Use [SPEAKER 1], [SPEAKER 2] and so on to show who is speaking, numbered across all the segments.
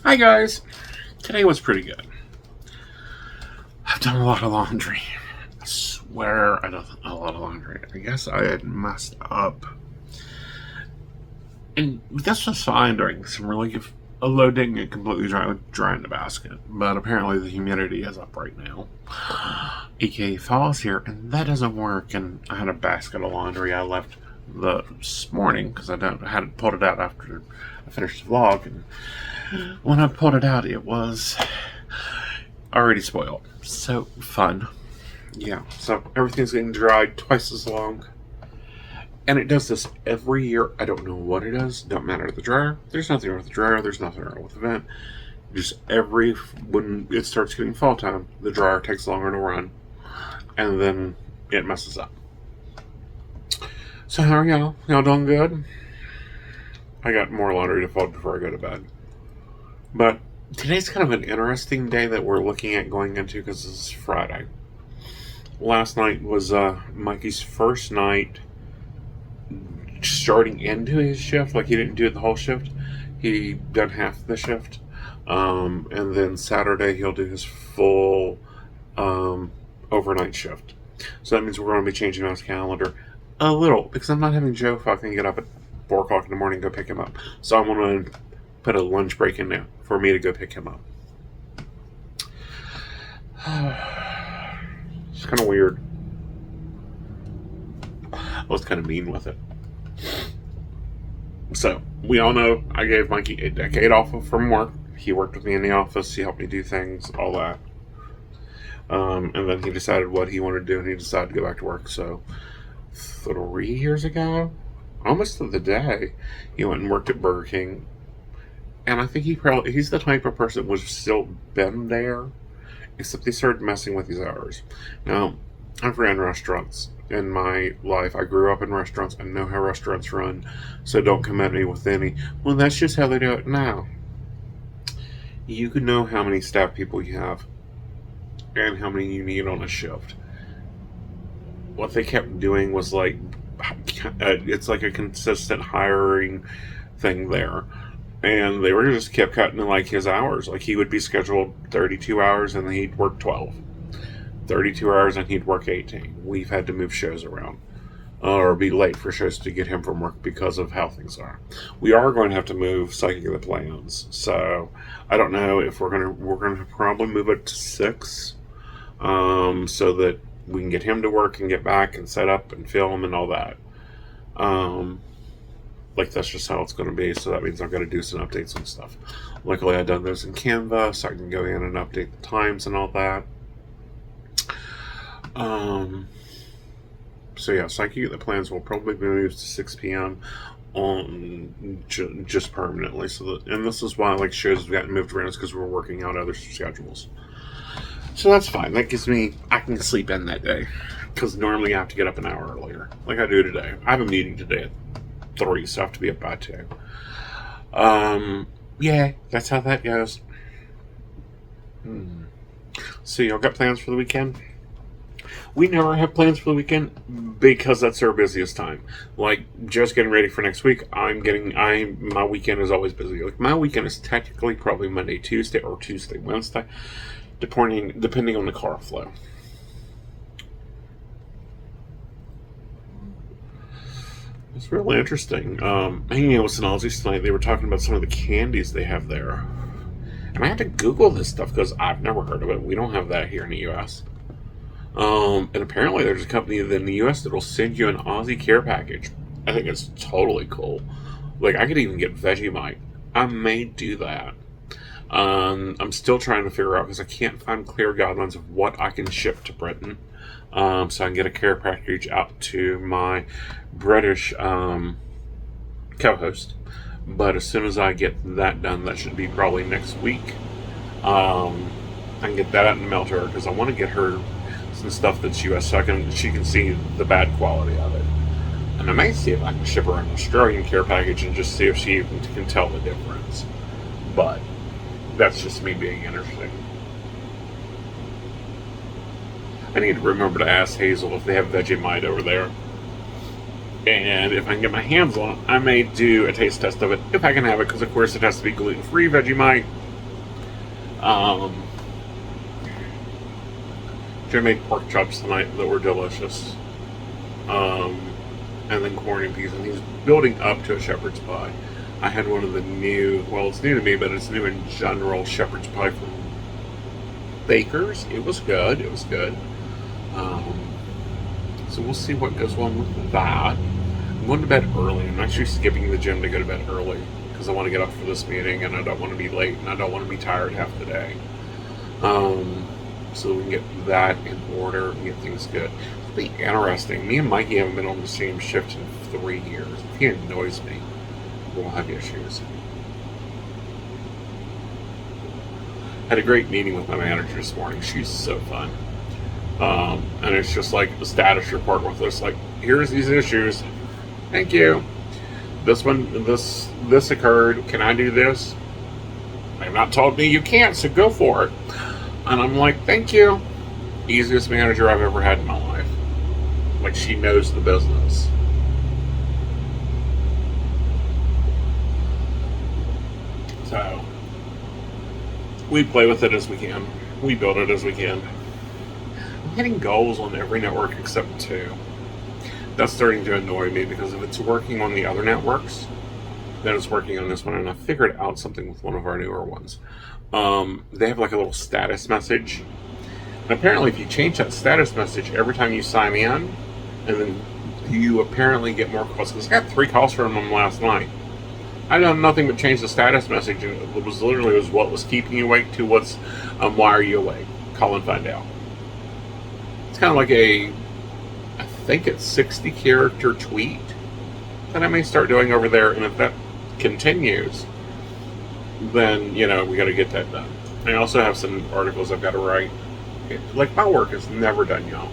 [SPEAKER 1] Hi guys. Today was pretty good. I've done a lot of laundry. I swear I done a lot of laundry. I guess I had messed up. And this was fine during some really loading it completely dry in the basket. But apparently the humidity is up right now. AKA fall's here, and that doesn't work. And I had a basket of laundry I left this morning because I hadn't pulled it out after I finished the vlog, and when I pulled it out, it was already spoiled. So fun. Yeah, so everything's getting dried twice as long. And it does this every year. I don't know what it is. Don't matter the dryer. There's nothing wrong with the dryer. There's nothing wrong with the vent. Just when it starts getting fall time, the dryer takes longer to run. And then it messes up. So how are y'all? Y'all doing good? I got more laundry to fold before I go to bed. But today's kind of an interesting day that we're looking at going into because this is Friday. Last night was Mikey's first night starting into his shift. Like, he didn't do the whole shift. He done half the shift. And then Saturday he'll do his full overnight shift. So that means we're going to be changing his calendar a little because I'm not having Joe fucking get up at 4 o'clock in the morning and go pick him up. So I'm going to put a lunch break in there for me to go pick him up. It's kind of weird. I was kind of mean with it. So, we all know I gave Mikey a decade off from work. He worked with me in the office. He helped me do things, all that. And then he decided what he wanted to do, and he decided to go back to work. So, 3 years ago, almost to the day, he went and worked at Burger King. And I think he's the type of person that would have still been there, except they started messing with his hours. Now, I've ran restaurants in my life. I grew up in restaurants. I know how restaurants run, so don't come at me with any, well, that's just how they do it. Now, you could know how many staff people you have and how many you need on a shift. What they kept doing was like, it's like a consistent hiring thing there. And they were just kept cutting like his hours. Like, he would be scheduled 32 hours and then he'd work 12. 32 hours and he'd work 18. We've had to move shows around. Or be late for shows to get him from work because of how things are. We are going to have to move Psychic of the Plans. So, I don't know if we're going to probably move it to 6. So that we can get him to work and get back and set up and film and all that. Like, that's just how it's going to be. So that means I've got to do some updates and stuff. Luckily, I've done those in Canva, so I can go in and update the times and all that. So yeah, Psychic the Plans will probably be moved to 6 p.m. on just permanently. And this is why, like, shows have gotten moved around, is because we're working out other schedules. So that's fine. That gives me, I can sleep in that day, because normally I have to get up an hour earlier, like I do today. I have a meeting today at 3, so I have to be up by 2. Yeah, that's how that goes. So y'all got plans for the weekend? We never have plans for the weekend because that's our busiest time. Like, just getting ready for next week, my weekend is always busy. Like, my weekend is technically probably Monday, Tuesday, or Tuesday, Wednesday, depending on the car flow. It's really interesting. Hanging out with Synologies tonight, they were talking about some of the candies they have there. And I had to Google this stuff because I've never heard of it. We don't have that here in the U.S. And apparently there's a company in the U.S. that'll send you an Aussie care package. I think it's totally cool. Like, I could even get Vegemite. I may do that. I'm still trying to figure out, because I can't find clear guidelines of what I can ship to Britain. So I can get a care package out to my British co-host. But as soon as I get that done, that should be probably next week. I can get that out and mail to her, because I want to get her some stuff that's US, so she can see the bad quality of it. And I may see if I can ship her an Australian care package and just see if she can tell the difference. But that's just me being interested. I need to remember to ask Hazel if they have Vegemite over there. And if I can get my hands on it, I may do a taste test of it, if I can have it, because of course it has to be gluten-free Vegemite. Um, Jim made pork chops tonight that were delicious. And then corn and peas, and he's building up to a shepherd's pie. I had one of the new, well, it's new to me, but it's new in general, shepherd's pie from Baker's. It was good. It was good. So we'll see what goes on with that. I'm going to bed early. I'm actually skipping the gym to go to bed early because I want to get up for this meeting, and I don't want to be late, and I don't want to be tired half the day. So we can get that in order and get things good. It'll be interesting. Me and Mikey haven't been on the same shift in 3 years. If he annoys me, we'll have issues. Had a great meeting with my manager this morning. She's so fun. And it's just like the status report with us. Like, here's these issues. Thank you. This occurred. Can I do this? They've not told me you can't, so go for it. And I'm like, thank you. Easiest manager I've ever had in my life. Like, she knows the business. So, we play with it as we can. We build it as we can. I'm hitting goals on every network except 2. That's starting to annoy me because if it's working on the other networks, then it's working on this one. And I figured out something with one of our newer ones. They have like a little status message. And apparently if you change that status message every time you sign in, and then you apparently get more calls. Because I got 3 calls from them last night. I done nothing but change the status message, and it was literally what was keeping you awake to what's why are you awake? Call and find out. It's kind of like I think it's 60 character tweet that I may start doing over there, and if that continues, then we got to get that done. I also have some articles I've got to write. Like, my work is never done, y'all.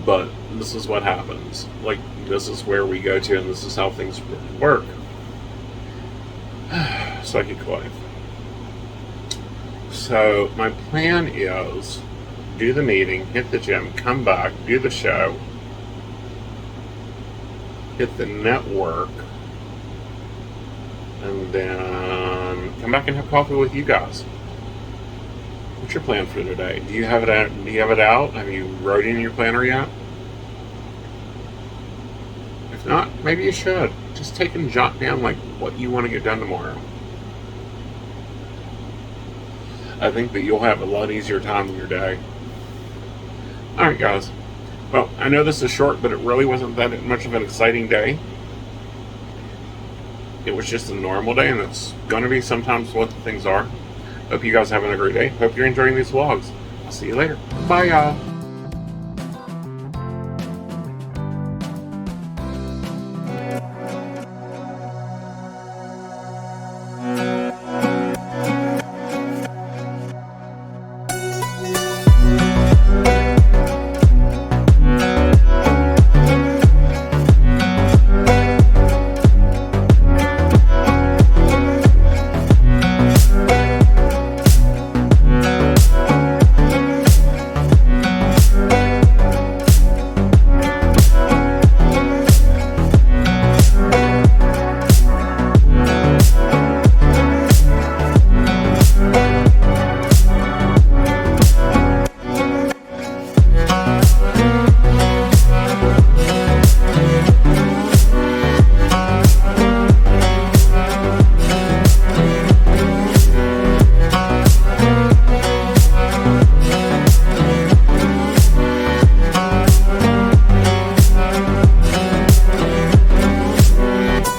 [SPEAKER 1] But this is what happens. Like, this is where we go to, and this is how things work. Psychic life. So, my plan is do the meeting, hit the gym, come back, do the show, hit the network, and then come back and have coffee with you guys. What's your plan for today? Do you have it out? Have you wrote in your planner yet? If not, maybe you should. Just take and jot down like what you want to get done tomorrow. I think that you'll have a lot easier time in your day. Alright guys. Well, I know this is short, but it really wasn't that much of an exciting day. It was just a normal day, and it's going to be sometimes what things are. Hope you guys are having a great day. Hope you're enjoying these vlogs. I'll see you later. Bye, y'all.